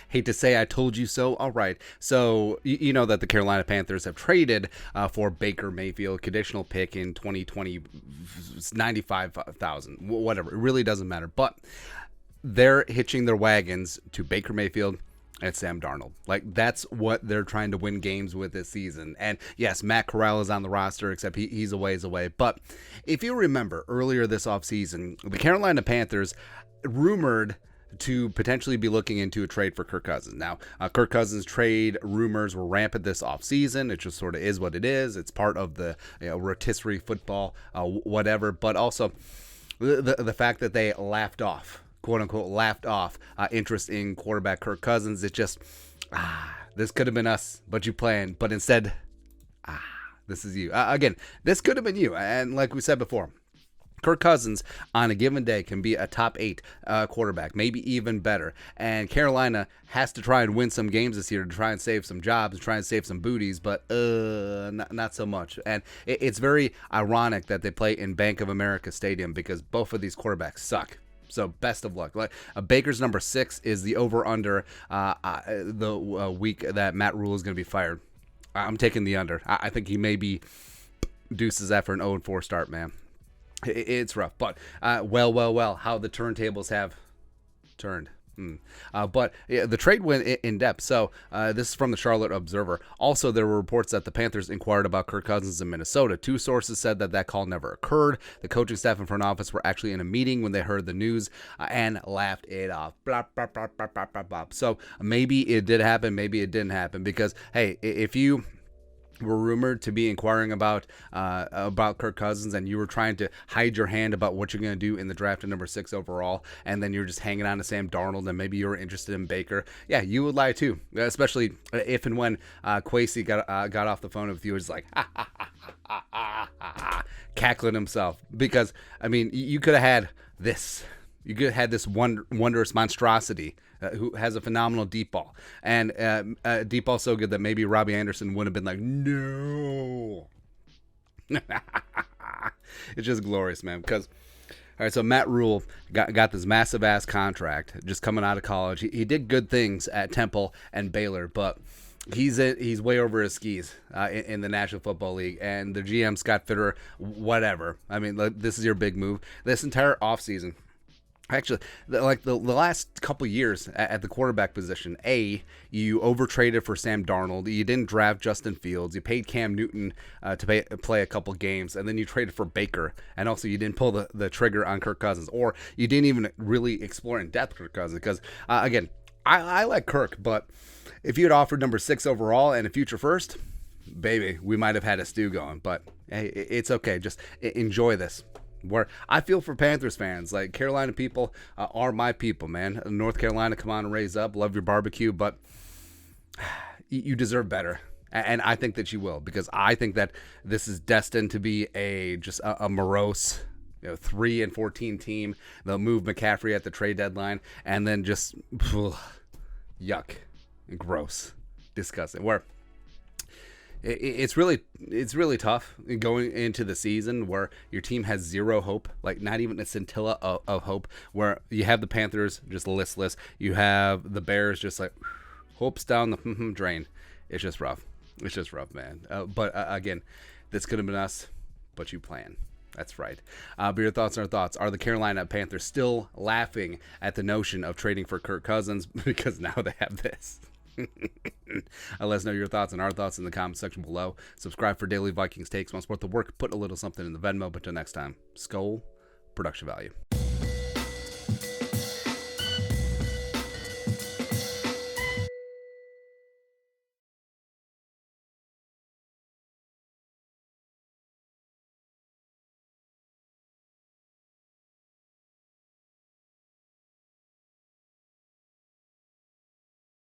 Hate to say I told you so. All right. So, you know that the Carolina Panthers have traded for Baker Mayfield, conditional pick in 2020, 95,000, whatever. It really doesn't matter. But they're hitching their wagons to Baker Mayfield and Sam Darnold. Like, that's what they're trying to win games with this season. And yes, Matt Corral is on the roster, except he's a ways away. But if you remember earlier this offseason, the Carolina Panthers rumored to potentially be looking into a trade for Kirk Cousins. Now, Kirk Cousins trade rumors were rampant this offseason. It just sort of is what it is. It's part of the rotisserie football, whatever. But also the fact that they laughed off, quote unquote, laughed off interest in quarterback Kirk Cousins. It just, this could have been us, but you playing. But instead, this is you. Again, this could have been you. And like we said before, Kirk Cousins on a given day can be a top 8 quarterback, maybe even better. And Carolina has to try and win some games this year to try and save some jobs, try and save some booties, but not so much. And it's very ironic that they play in Bank of America Stadium because both of these quarterbacks suck. So best of luck. Like Baker's number 6 is the over/under the week that Matt Rule is going to be fired. I'm taking the under. I think he may be deuces after an 0-4 start, man. It's rough, but well, how the turntables have turned. But yeah, the trade went in depth. So this is from the Charlotte Observer. Also, there were reports that the Panthers inquired about Kirk Cousins in Minnesota. 2 sources said that call never occurred. The coaching staff and front office were actually in a meeting when they heard the news and laughed it off. Blah, blah, blah, blah, blah, blah, blah. So maybe it did happen, maybe it didn't happen. Because, hey, if you were rumored to be inquiring about Kirk Cousins and you were trying to hide your hand about what you're going to do in the draft at number 6 overall, and then you're just hanging on to Sam Darnold and maybe you were interested in Baker, yeah, you would lie too, especially if and when Kwesi got off the phone with you. It was like cackling himself, because I mean, you could have had this. You could have had this wondrous monstrosity who has a phenomenal deep ball. And deep ball so good that maybe Robbie Anderson would have been like, no. It's just glorious, man. Because, all right, so Matt Rule got this massive-ass contract just coming out of college. He did good things at Temple and Baylor, but he's way over his skis in the National Football League. And the GM, Scott Fitterer, whatever. I mean, this is your big move. This entire offseason, actually, the last couple years at the quarterback position, you overtraded for Sam Darnold. You didn't draft Justin Fields. You paid Cam Newton to play a couple games, and then you traded for Baker. And also, you didn't pull the trigger on Kirk Cousins, or you didn't even really explore in depth Kirk Cousins. Because again, I like Kirk, but if you had offered number 6 overall and a future first, baby, we might have had a stew going. But hey, it's okay. Just enjoy this. Where I feel for Panthers fans, like Carolina people are my people, man. North Carolina, come on and raise up. Love your barbecue, but you deserve better. And I think that you will, because I think that this is destined to be just a morose 3-14 team. They'll move McCaffrey at the trade deadline, and then just yuck, gross, disgusting. Where it's really tough going into the season where your team has zero hope, like not even a scintilla of hope, where you have the Panthers just listless. You have the Bears just like hopes down the drain. It's just rough. It's just rough, man. But again, this could have been us, but you plan. That's right. But your thoughts and our thoughts. Are the Carolina Panthers still laughing at the notion of trading for Kirk Cousins because now they have this? Let us know your thoughts and our thoughts in the comment section below. Subscribe for daily Vikings takes. Want to support the work, put a little something in the Venmo. But until next time, Skol, production value.